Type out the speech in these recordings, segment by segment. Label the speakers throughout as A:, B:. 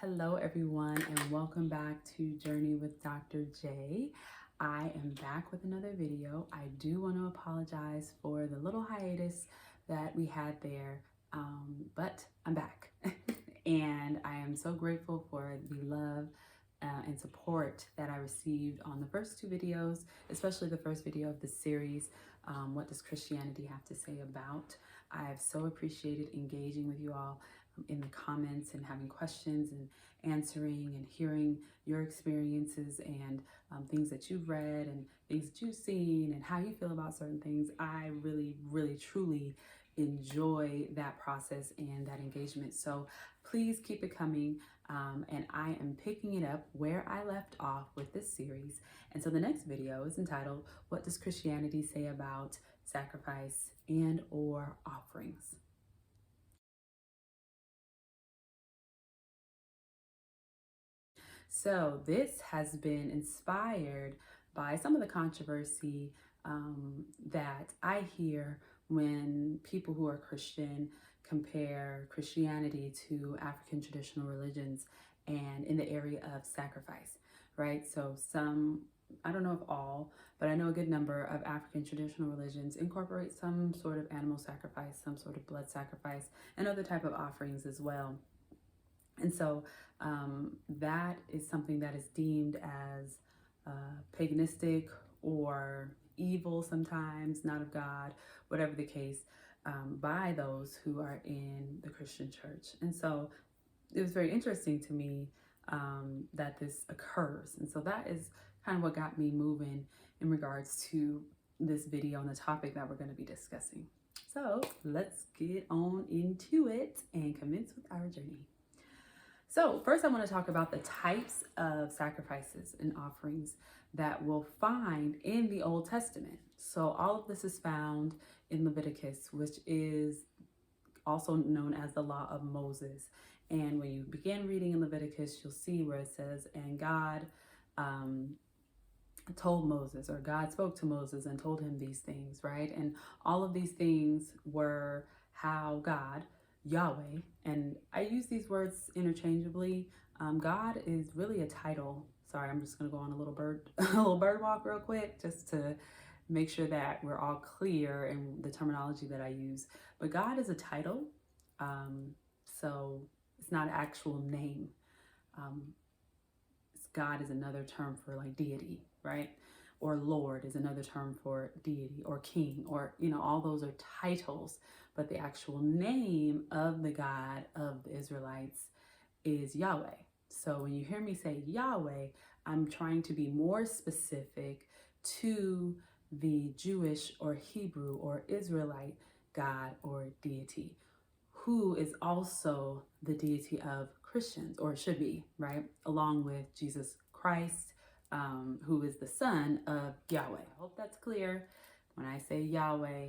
A: Hello, everyone, and welcome back to Journey with Dr. J. I am back with another video. I do want to apologize for the little hiatus that we had there, but I'm back. And I am so grateful for the love and support that I received on the first two videos, especially the first video of the series, What Does Christianity Have to Say About? I've so appreciated engaging with you all in the comments and having questions and answering and hearing your experiences and things that you've read and things that you've seen and how you feel about certain things. I really, truly enjoy that process and that engagement. So please keep it coming. And I am picking it up where I left off with this series. And so the next video is entitled, What Does Christianity Say About Sacrifice and or Offerings? So this has been inspired by some of the controversy that I hear when people who are Christian compare Christianity to African traditional religions and in the area of sacrifice, right? So some, I don't know if all, but I know a good number of African traditional religions incorporate some sort of animal sacrifice, some sort of blood sacrifice, and other type of offerings as well. And so that is something that is deemed as paganistic or evil sometimes, not of God, whatever the case, by those who are in the Christian church. And so it was very interesting to me that this occurs. And so that is kind of what got me moving in regards to this video and the topic that we're going to be discussing. So let's get on into it and commence with our journey. So first I want to talk about the types of sacrifices and offerings that we'll find in the Old Testament. So all of this is found in Leviticus, which is also known as the Law of Moses. And when you begin reading in Leviticus, you'll see where it says, and God told Moses, or God spoke to Moses and told him these things, right? And all of these things were how God, Yahweh, and I use these words interchangeably. God is really a title. Sorry, I'm just gonna go on a little bird walk real quick, just to make sure that we're all clear in the terminology that I use. But God is a title, so it's not an actual name. God is another term for like deity, right? Or Lord is another term for deity, or king, or, all those are titles. But the actual name of the God of the Israelites is Yahweh. So when you hear me say Yahweh, I'm trying to be more specific to the Jewish or Hebrew or Israelite God or deity, who is also the deity of Christians, or should be, right? Along with Jesus Christ, who is the son of Yahweh. I hope that's clear. When I say Yahweh,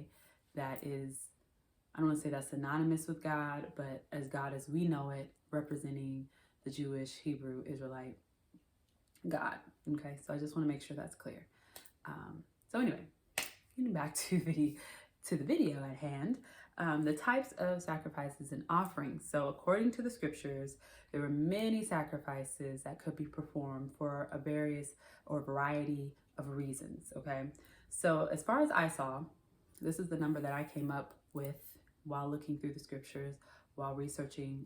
A: that is, I don't want to say that's synonymous with God, but as God as we know it, representing the Jewish, Hebrew, Israelite God. Okay, so I just want to make sure that's clear. So anyway, getting back to the video at hand, the types of sacrifices and offerings. So according to the scriptures, there were many sacrifices that could be performed for a variety of reasons, okay? So as far as I saw, this is the number that I came up with while looking through the scriptures, while researching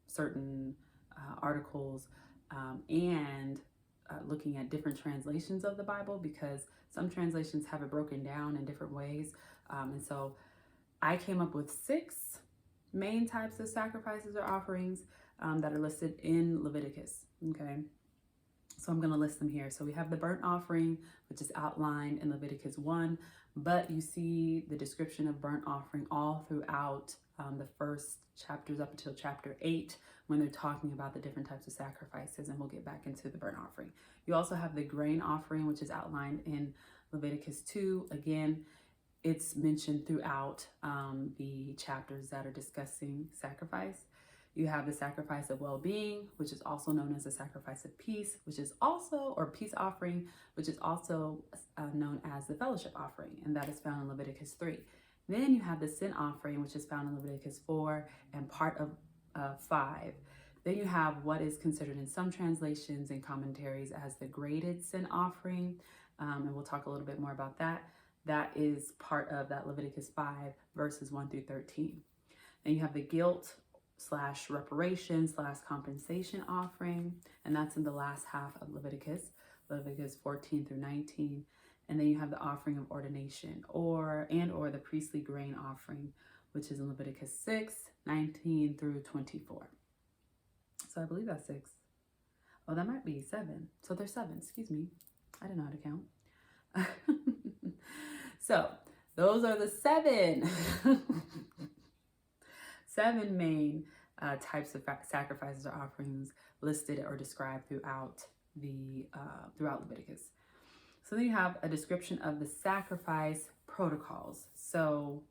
A: certain articles and looking at different translations of the Bible, because some translations have it broken down in different ways. And so I came up with 6 main types of sacrifices or offerings that are listed in Leviticus, okay? So I'm going to list them here. So we have the burnt offering, which is outlined in Leviticus 1, but you see the description of burnt offering all throughout the first chapters up until chapter 8, when they're talking about the different types of sacrifices, and we'll get back into the burnt offering. You also have the grain offering, which is outlined in Leviticus 2. Again, it's mentioned throughout the chapters that are discussing sacrifice. You have the sacrifice of well-being, which is also known as the sacrifice of peace, which is also, or peace offering, which is also known as the fellowship offering, and that is found in Leviticus 3. Then you have the sin offering, which is found in Leviticus 4 and part of 5. Then you have what is considered in some translations and commentaries as the graded sin offering. And we'll talk a little bit more about that. That is part of that Leviticus 5, verses 1 through 13. Then you have the guilt / reparation / compensation offering. And that's in the last half of Leviticus 14 through 19. And then you have the offering of ordination or the priestly grain offering, which is in Leviticus 6, 19 through 24. So I believe that's 6. Oh, that might be 7. So there's 7, excuse me. I didn't know how to count. So those are the 7, 7 main types of sacrifices or offerings listed or described throughout Leviticus. So then you have a description of the sacrifice protocols. So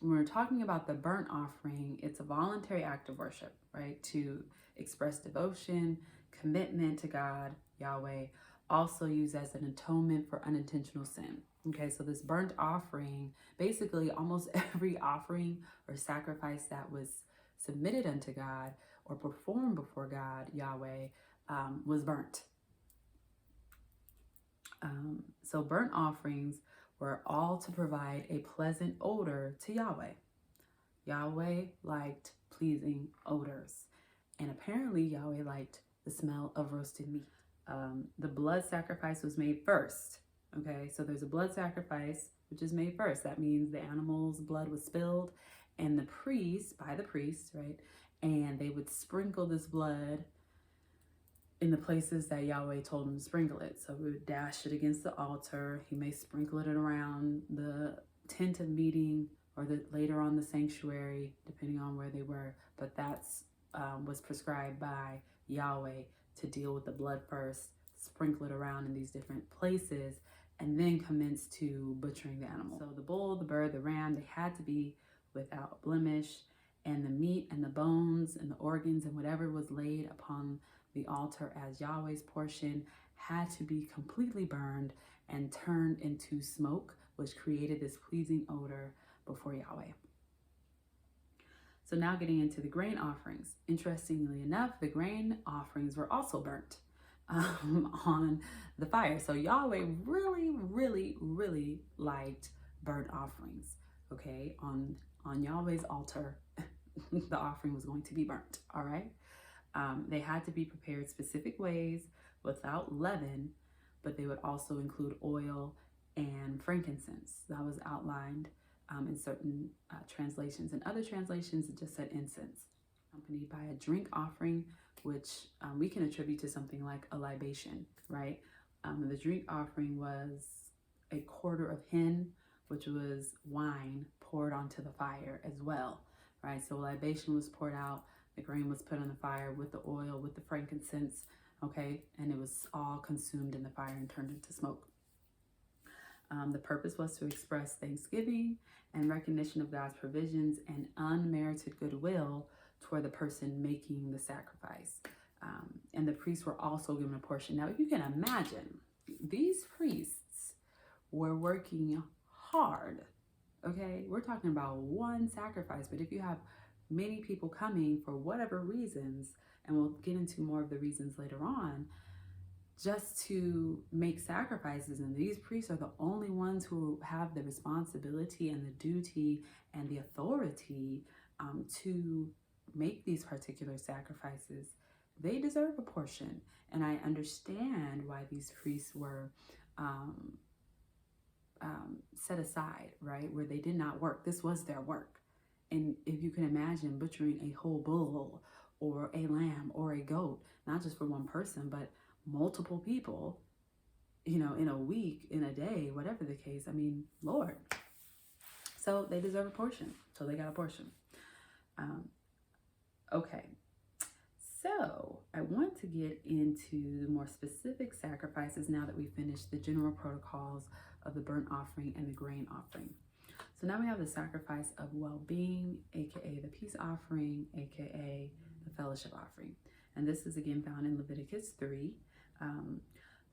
A: when we're talking about the burnt offering, it's a voluntary act of worship, right? To express devotion, commitment to God, Yahweh, also used as an atonement for unintentional sin. Okay, so this burnt offering, basically almost every offering or sacrifice that was submitted unto God or performed before God, Yahweh, was burnt. So burnt offerings were all to provide a pleasant odor to Yahweh. Yahweh liked pleasing odors. And apparently Yahweh liked the smell of roasted meat. The blood sacrifice was made first. Okay, so there's a blood sacrifice, which is made first. That means the animal's blood was spilled and by the priest, right? And they would sprinkle this blood in the places that Yahweh told him to sprinkle it. So we would dash it against the altar. He may sprinkle it around the tent of meeting or later on the sanctuary, depending on where they were. But that's was prescribed by Yahweh to deal with the blood first, sprinkle it around in these different places, and then commence to butchering the animal. So the bull, the bird, the ram, they had to be without blemish, and the meat and the bones and the organs and whatever was laid upon the altar as Yahweh's portion had to be completely burned and turned into smoke, which created this pleasing odor before Yahweh. So now getting into the grain offerings. Interestingly enough, the grain offerings were also burnt on the fire. So Yahweh really, really, really liked burnt offerings. Okay, on Yahweh's altar, the offering was going to be burnt. All right. They had to be prepared specific ways without leaven, but they would also include oil and frankincense. That was outlined in certain translations. In other translations, it just said incense, accompanied by a drink offering, which we can attribute to something like a libation, right? The drink offering was a quarter of hin, which was wine poured onto the fire as well, right? So a libation was poured out, the grain was put on the fire with the oil, with the frankincense, okay? And it was all consumed in the fire and turned into smoke. The purpose was to express thanksgiving and recognition of God's provisions and unmerited goodwill toward the person making the sacrifice. And the priests were also given a portion. Now, if you can imagine, these priests were working hard, okay? We're talking about one sacrifice, but if you have many people coming for whatever reasons, and we'll get into more of the reasons later on, just to make sacrifices, and these priests are the only ones who have the responsibility and the duty and the authority to make these particular sacrifices, they deserve a portion. And I understand why these priests were set aside, right, where they did not work. This was their work. And if you can imagine butchering a whole bull or a lamb or a goat, not just for one person, but multiple people, you know, in a week, in a day, whatever the case, I mean, Lord. So they deserve a portion. So they got a portion. Okay. So I want to get into the more specific sacrifices now that we finished the general protocols of the burnt offering and the grain offering. So now we have the sacrifice of well-being, aka the peace offering, aka the fellowship offering. And this is again found in Leviticus 3.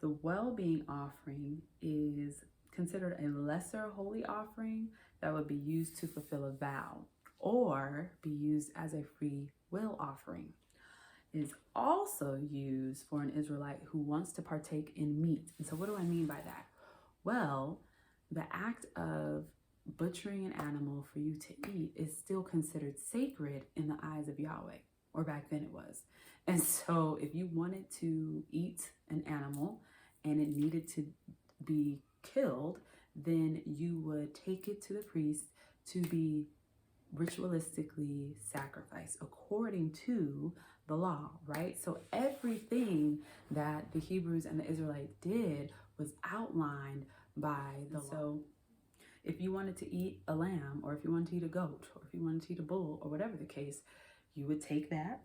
A: The well-being offering is considered a lesser holy offering that would be used to fulfill a vow or be used as a free will offering. is also used for an Israelite who wants to partake in meat. And so what do I mean by that? Well, the act of butchering an animal for you to eat is still considered sacred in the eyes of Yahweh, or back then it was. And so if you wanted to eat an animal and it needed to be killed, then you would take it to the priest to be ritualistically sacrificed according to the law, right? So everything that the Hebrews and the Israelites did was outlined by the law. So if you wanted to eat a lamb, or if you wanted to eat a goat, or if you wanted to eat a bull, or whatever the case, you would take that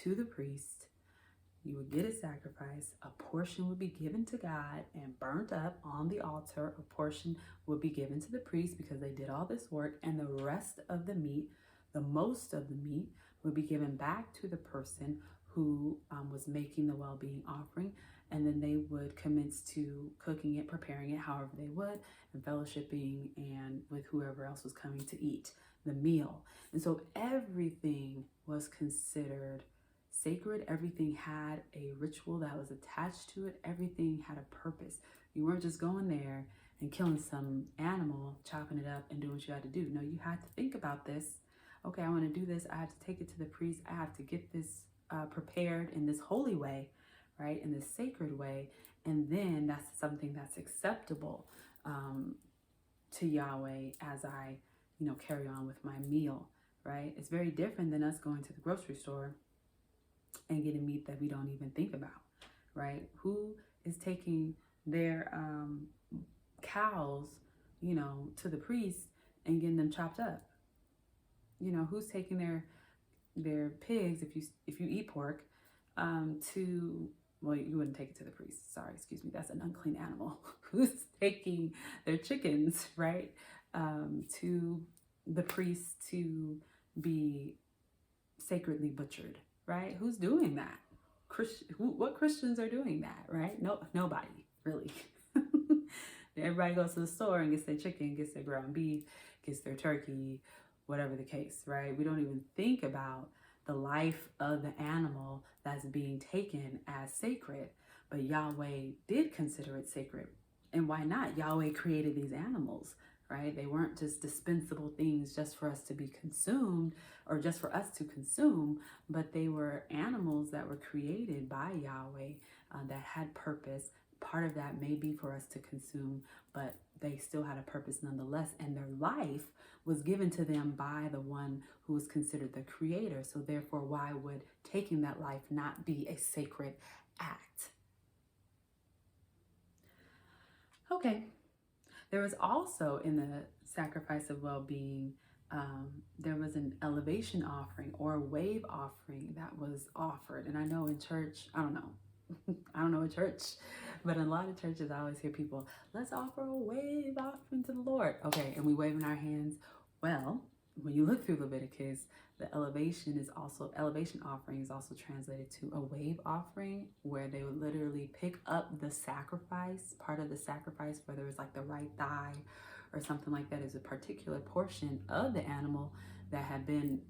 A: to the priest. You would get a sacrifice. A portion would be given to God and burnt up on the altar. A portion would be given to the priest because they did all this work. And the rest of the meat, the most of the meat, would be given back to the person who was making the well-being offering. And then they would commence to cooking it, preparing it however they would, and fellowshipping and with whoever else was coming to eat the meal. And so everything was considered sacred. Everything had a ritual that was attached to it. Everything had a purpose. You weren't just going there and killing some animal, chopping it up and doing what you had to do. No, you had to think about this. Okay, I want to do this. I have to take it to the priest. I have to get this prepared in this holy way, right? In this sacred way. And then that's something that's acceptable to Yahweh as I, carry on with my meal, right? It's very different than us going to the grocery store and getting meat that we don't even think about, right? Who is taking their cows, to the priest and getting them chopped up? Who's taking their pigs, if you eat pork, well, you wouldn't take it to the priest. Sorry, excuse me. That's an unclean animal. Who's taking their chickens, right, to the priest to be sacredly butchered, right? Who's doing that? What Christians are doing that, right? No, nobody, really. Everybody goes to the store and gets their chicken, gets their ground beef, gets their turkey, whatever the case, right? We don't even think about the life of the animal that's being taken as sacred, but Yahweh did consider it sacred. And why not? Yahweh created these animals, right? They weren't just dispensable things just for us to be consumed or just for us to consume, but they were animals that were created by Yahweh that had purpose. Part of that may be for us to consume, but they still had a purpose nonetheless. And their life was given to them by the one who was considered the creator. So therefore, why would taking that life not be a sacred act? Okay. There was also in the sacrifice of well-being, there was an elevation offering or a wave offering that was offered. And I know in church, I don't know a church, but in a lot of churches, I always hear people, let's offer a wave offering to the Lord. Okay, and we wave in our hands. Well, when you look through Leviticus, the elevation offering is also translated to a wave offering, where they would literally pick up the sacrifice, part of the sacrifice, whether it's like the right thigh or something like that, is a particular portion of the animal that had been,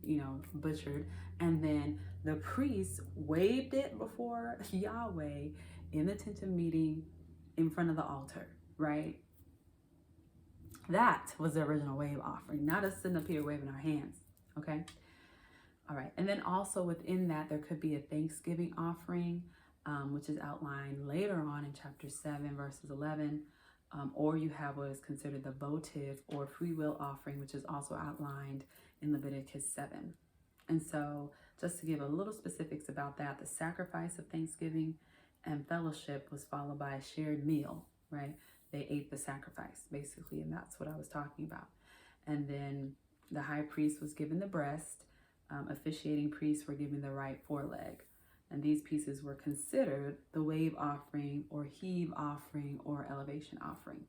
A: butchered. And then the priest waved it before Yahweh in the tent of meeting in front of the altar, right? That was the original wave offering, not us sitting up here waving our hands, okay? All right, and then also within that, there could be a Thanksgiving offering, which is outlined later on in chapter 7, verses 11, or you have what is considered the votive or free will offering, which is also outlined in Leviticus 7. And so just to give a little specifics about that, the sacrifice of Thanksgiving and fellowship was followed by a shared meal, right? They ate the sacrifice, basically, and that's what I was talking about. And then the high priest was given the breast, officiating priests were given the right foreleg. And these pieces were considered the wave offering or heave offering or elevation offering.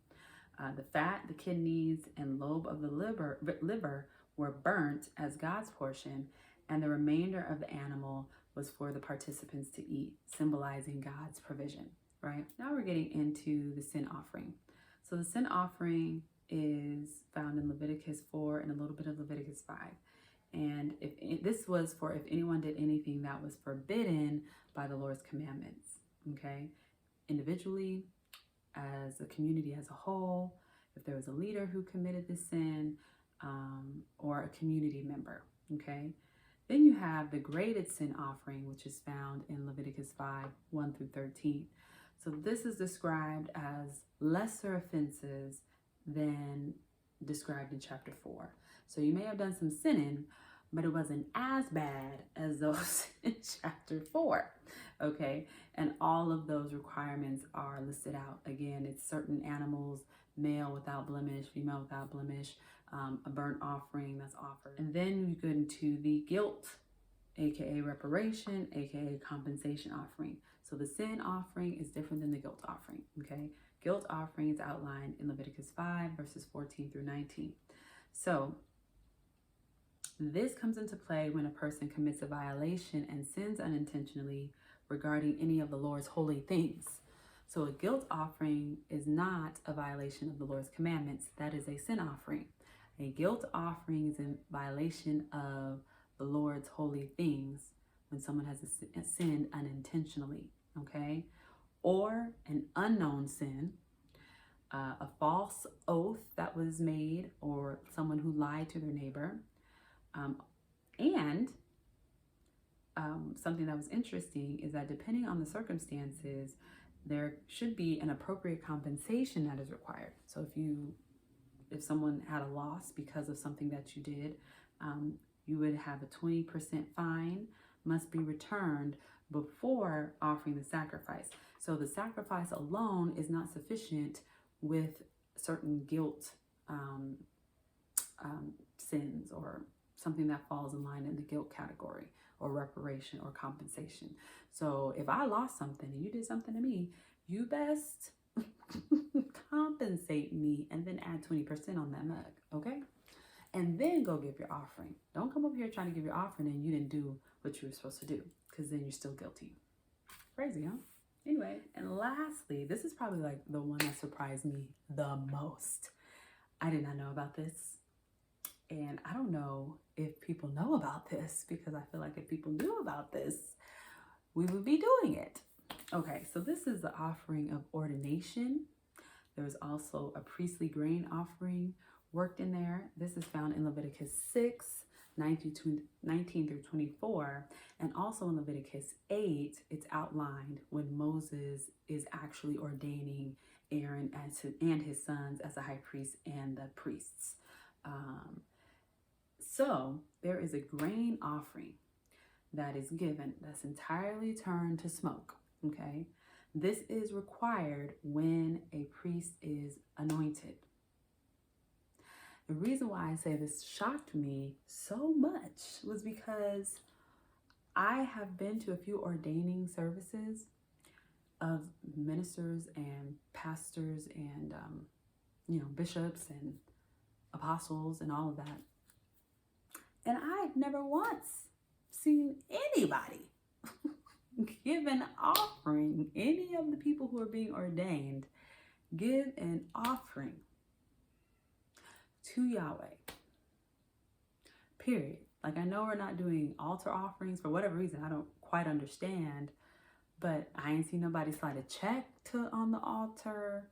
A: The fat, the kidneys, and lobe of the liver were burnt as God's portion, and the remainder of the animal was for the participants to eat, symbolizing God's provision, right? Now we're getting into the sin offering. So the sin offering is found in Leviticus 4 and a little bit of Leviticus 5. And this was for if anyone did anything that was forbidden by the Lord's commandments, okay? Individually, as a community as a whole, if there was a leader who committed this sin, or a community member, okay? Then you have the graded sin offering, which is found in Leviticus 5, 1 through 13. So this is described as lesser offenses than described in chapter 4. So you may have done some sinning, but it wasn't as bad as those in chapter 4, okay? And all of those requirements are listed out. Again, it's certain animals, male without blemish, female without blemish, a burnt offering that's offered. And then you go into the guilt, aka reparation, aka compensation offering. So the sin offering is different than the guilt offering, okay? Guilt offering is outlined in Leviticus 5, verses 14 through 19. So this comes into play when a person commits a violation and sins unintentionally regarding any of the Lord's holy things. So a guilt offering is not a violation of the Lord's commandments. That is a sin offering. A guilt offering is in violation of the Lord's holy things when someone has sinned unintentionally, okay? Or an unknown sin, a false oath that was made, or someone who lied to their neighbor. And something that was interesting is that depending on the circumstances, there should be an appropriate compensation that is required. So if someone had a loss because of something that you did, you would have a 20% fine must be returned before offering the sacrifice. So the sacrifice alone is not sufficient with certain guilt sins, or something that falls in line in the guilt category, or reparation or compensation. So if I lost something and you did something to me, you best compensate me and then add 20% on that mug, okay? And then go give your offering. Don't come up here trying to give your offering and you didn't do what you were supposed to do, because then you're still guilty. Crazy, huh? Anyway, and lastly, this is probably like the one that surprised me the most. I did not know about this. And I don't know if people know about this, because I feel like if people knew about this, we would be doing it. Okay, so this is the offering of ordination. There's also a priestly grain offering worked in there. This is found in Leviticus 6, 19 through 24. And also in Leviticus 8, it's outlined when Moses is actually ordaining Aaron and his sons as a high priest and the priests. So there is a grain offering that is given that's entirely turned to smoke, okay? This is required when a priest is anointed. The reason why I say this shocked me so much was because I have been to a few ordaining services of ministers and pastors and, bishops and apostles and all of that. And I've never once seen anybody give an offering, any of the people who are being ordained, give an offering to Yahweh. Period. Like, I know we're not doing altar offerings for whatever reason. I don't quite understand, but I ain't seen nobody slide a check on the altar.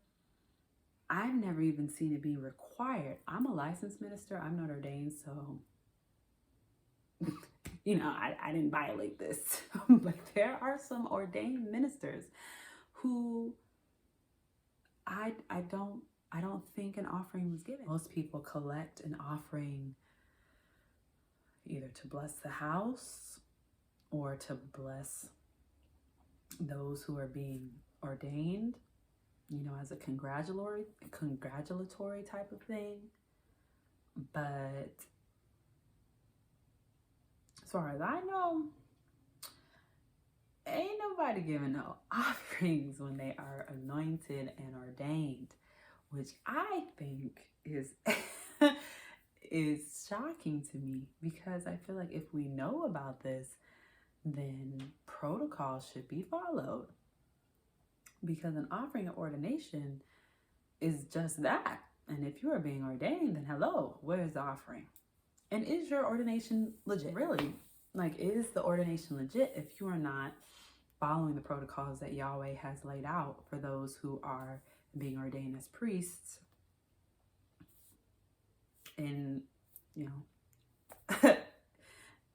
A: I've never even seen it being required. I'm a licensed minister. I'm not ordained, so I didn't violate this. But there are some ordained ministers who I don't think an offering was given. Most people collect an offering either to bless the house or to bless those who are being ordained, as a congratulatory type of thing. But as far as I know, ain't nobody giving no offerings when they are anointed and ordained, which I think is is shocking to me, because I feel like if we know about this, then protocol should be followed, because an offering of ordination is just that. And if you are being ordained, then hello, where's the offering? And is your ordination legit? Really? Like, is the ordination legit if you are not following the protocols that Yahweh has laid out for those who are being ordained as priests in, you know,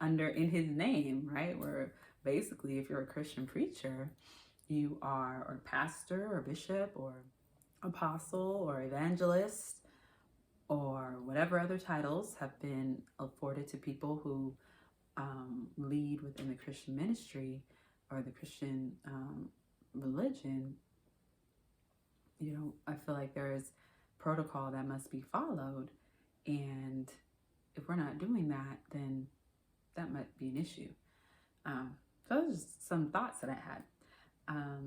A: in his name, right? Where basically, if you're a Christian preacher, you are, or pastor or bishop or apostle or evangelist or whatever other titles have been afforded to people who lead within the Christian ministry or the Christian religion. You know, I feel like there is protocol that must be followed, and if we're not doing that, then that might be an issue. So those are just some thoughts that I had.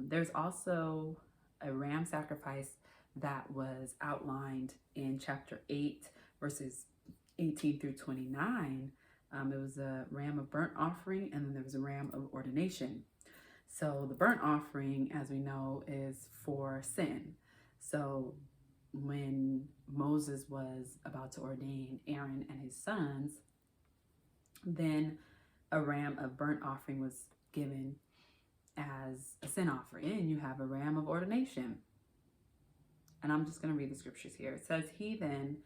A: There's also a ram sacrifice that was outlined in chapter 8, verses 18 through 29. It was a ram of burnt offering, and then there was a ram of ordination. So the burnt offering, as we know, is for sin. So when Moses was about to ordain Aaron and his sons, then a ram of burnt offering was given as a sin offering. And you have a ram of ordination. And I'm just going to read the scriptures here. It says, he then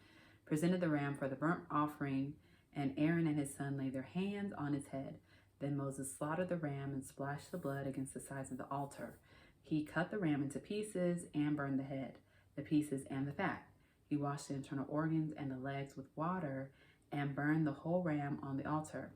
A: presented the ram for the burnt offering, and Aaron and his son laid their hands on its head. Then Moses slaughtered the ram and splashed the blood against the sides of the altar. He cut the ram into pieces and burned the head, the pieces and the fat. He washed the internal organs and the legs with water and burned the whole ram on the altar.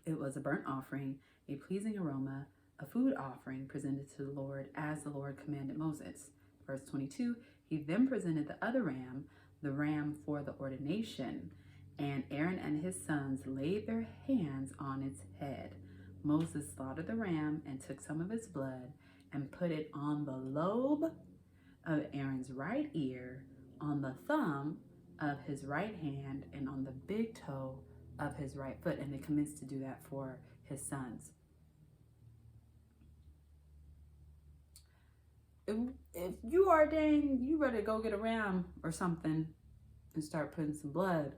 A: It was a burnt offering, a pleasing aroma, a food offering presented to the Lord as the Lord commanded Moses. Verse 22, he then presented the other ram, the ram for the ordination, and Aaron and his sons laid their hands on its head. Moses slaughtered the ram and took some of its blood and put it on the lobe of Aaron's right ear, on the thumb of his right hand, and on the big toe of his right foot. And they commenced to do that for his sons. If you ordain, you better go get a ram or something and start putting some blood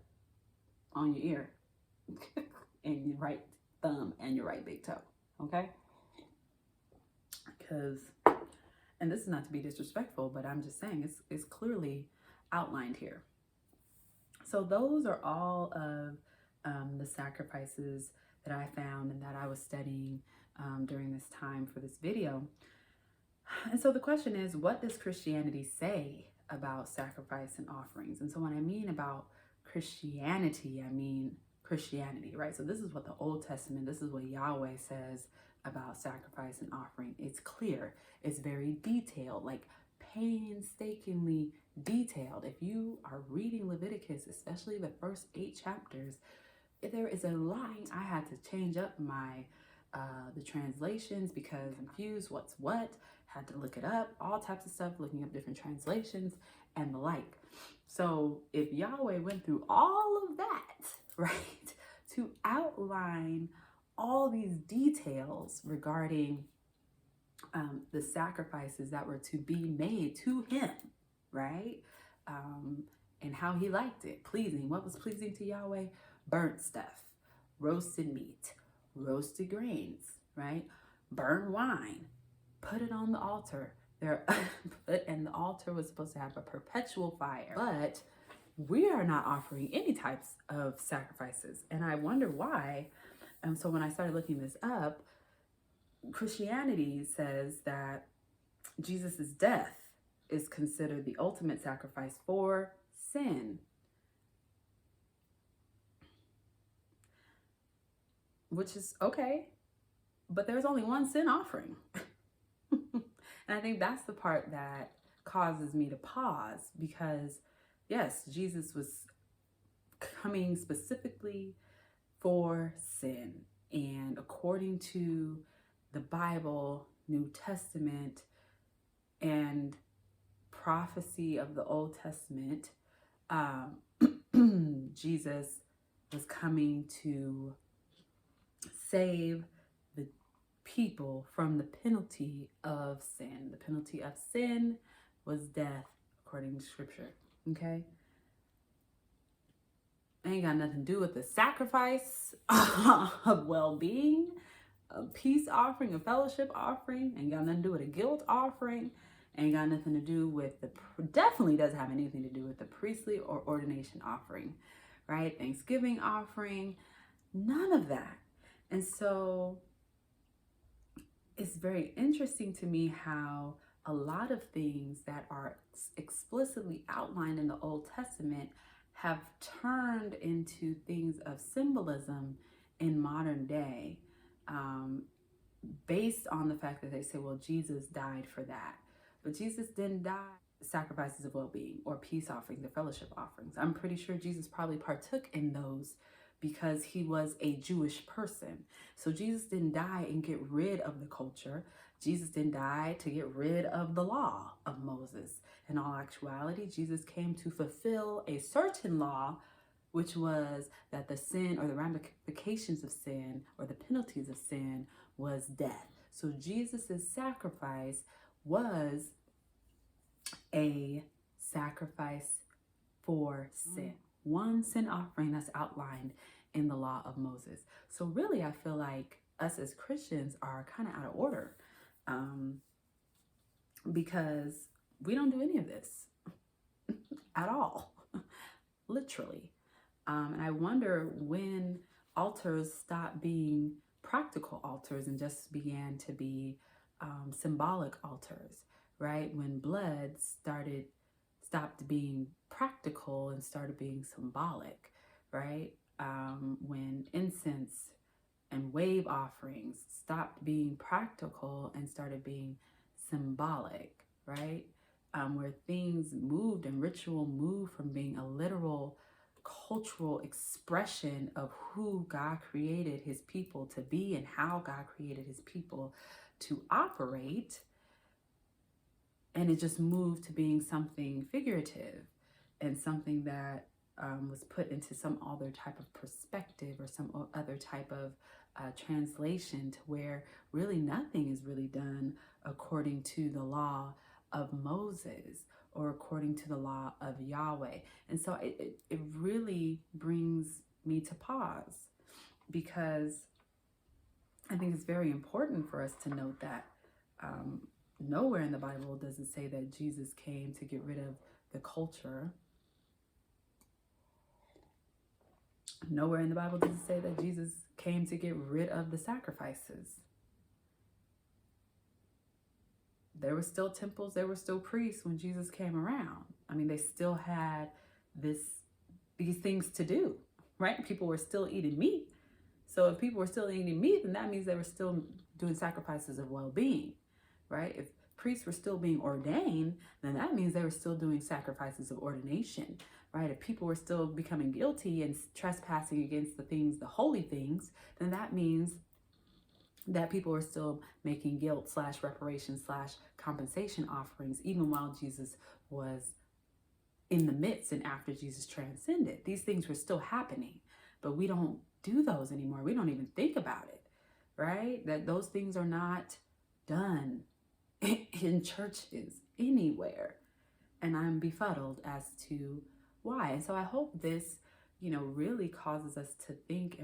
A: on your ear and your right thumb and your right big toe, okay? Because, and this is not to be disrespectful, but I'm just saying it's clearly outlined here. So those are all of the sacrifices that I found and that I was studying during this time for this video. And so the question is, what does Christianity say about sacrifice and offerings? And so when I mean about Christianity, I mean Christianity, right? So this is what the Old Testament, this is what Yahweh says about sacrifice and offering. It's clear. It's very detailed, like painstakingly detailed. If you are reading Leviticus, especially the first 8 chapters, there is a line. I had to change up my the translations because I'm confused what's what. Had to look it up, all types of stuff, looking up different translations and the like. So if Yahweh went through all of that, right, to outline all these details regarding the sacrifices that were to be made to him, right, and how he liked it, pleasing. What was pleasing to Yahweh? Burnt stuff, roasted meat, roasted grains, right, burnt wine. Put it on the altar. And the altar was supposed to have a perpetual fire. But we are not offering any types of sacrifices. And I wonder why. And so when I started looking this up, Christianity says that Jesus' death is considered the ultimate sacrifice for sin. Which is okay. But there's only one sin offering. And I think that's the part that causes me to pause, because yes, Jesus was coming specifically for sin. And according to the Bible, New Testament, and prophecy of the Old Testament, Jesus was coming to save the people from the penalty of sin. The penalty of sin was death, according to scripture. Okay? Ain't got nothing to do with the sacrifice of well-being, a peace offering, a fellowship offering. Ain't got nothing to do with a guilt offering. Ain't got nothing to do with definitely doesn't have anything to do with the priestly or ordination offering, right? Thanksgiving offering, none of that. And so it's very interesting to me how a lot of things that are explicitly outlined in the Old Testament have turned into things of symbolism in modern day, based on the fact that they say, well, Jesus died for that. But Jesus didn't die sacrifices of well-being or peace offerings or fellowship offerings. I'm pretty sure Jesus probably partook in those because he was a Jewish person. So Jesus didn't die and get rid of the culture. Jesus didn't die to get rid of the law of Moses. In all actuality, Jesus came to fulfill a certain law, which was that the sin or the ramifications of sin or the penalties of sin was death. So Jesus's sacrifice was a sacrifice for sin. One sin offering that's outlined in the law of Moses. So really, I feel like us as Christians are kind of out of order, because we don't do any of this at all, literally. And I wonder when altars stopped being practical altars and just began to be symbolic altars, right? When blood stopped being practical and started being symbolic, right? When incense and wave offerings stopped being practical and started being symbolic, right? Where things moved and ritual moved from being a literal cultural expression of who God created his people to be and how God created his people to operate. And it just moved to being something figurative and something that was put into some other type of perspective or some other type of translation, to where really nothing is really done according to the law of Moses or according to the law of Yahweh. And so it really brings me to pause, because I think it's very important for us to note that nowhere in the Bible does it say that Jesus came to get rid of the culture. Nowhere in the Bible does it say that Jesus came to get rid of the sacrifices. There were still temples, there were still priests when Jesus came around. I mean, they still had these things to do, right? People were still eating meat. So if people were still eating meat, then that means they were still doing sacrifices of well-being, right? If priests were still being ordained, then that means they were still doing sacrifices of ordination, right? If people were still becoming guilty and trespassing against the holy things, then that means that people were still making guilt / reparation / compensation offerings, even while Jesus was in the midst and after Jesus transcended. These things were still happening, but we don't do those anymore. We don't even think about it, right? That those things are not done in churches anywhere. And I'm befuddled as to why. And so I hope this, really causes us to think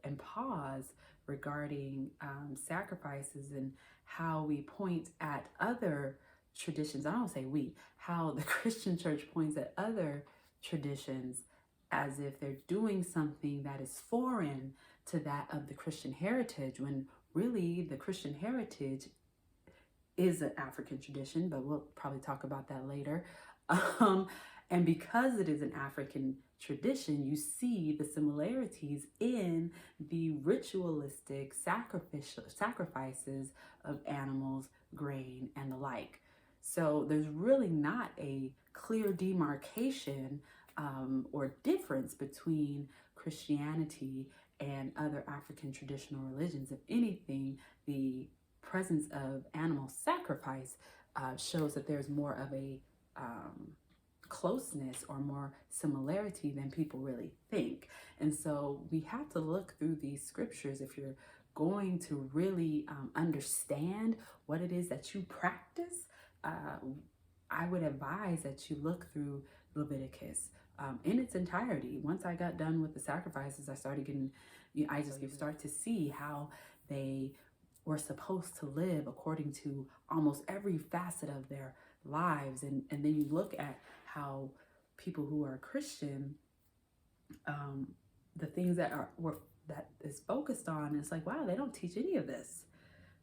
A: and pause regarding sacrifices and how we point at other traditions. I don't say we, how the Christian church points at other traditions as if they're doing something that is foreign to that of the Christian heritage, when really the Christian heritage is an African tradition, but we'll probably talk about that later. And because it is an African tradition, you see the similarities in the ritualistic sacrifices of animals, grain, and the like. So there's really not a clear demarcation or difference between Christianity and other African traditional religions. If anything, the presence of animal sacrifice shows that there's more of a closeness or more similarity than people really think. And so we have to look through these scriptures if you're going to really understand what it is that you practice. I would advise that you look through Leviticus, in its entirety. Once I got done with the sacrifices, I started getting, I just start to see how they were supposed to live according to almost every facet of their lives. And then you look at how people who are Christian, the things that that is focused on, it's like, wow, they don't teach any of this,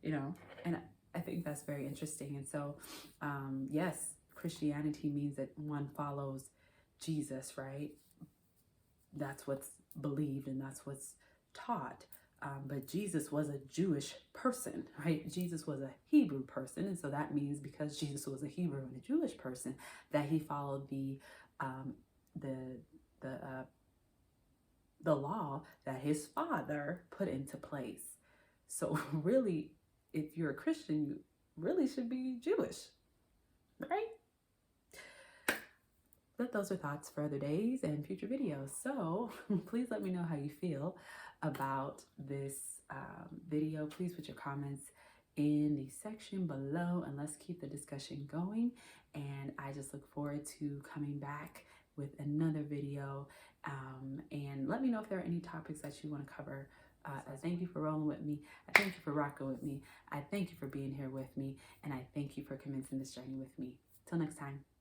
A: and I think that's very interesting. And so, yes, Christianity means that one follows Jesus, right? That's what's believed and that's what's taught. But Jesus was a Jewish person, right? Jesus was a Hebrew person. And so that means because Jesus was a Hebrew and a Jewish person, that he followed the law that his father put into place. So really, if you're a Christian, you really should be Jewish, right? But those are thoughts for other days and future videos. So please let me know how you feel about this video. Please put your comments in the section below and let's keep the discussion going. And I just look forward to coming back with another video. And let me know if there are any topics that you want to cover. I thank you for rolling with me. I thank you for rocking with me. I thank you for being here with me. And I thank you for commencing this journey with me. Till next time.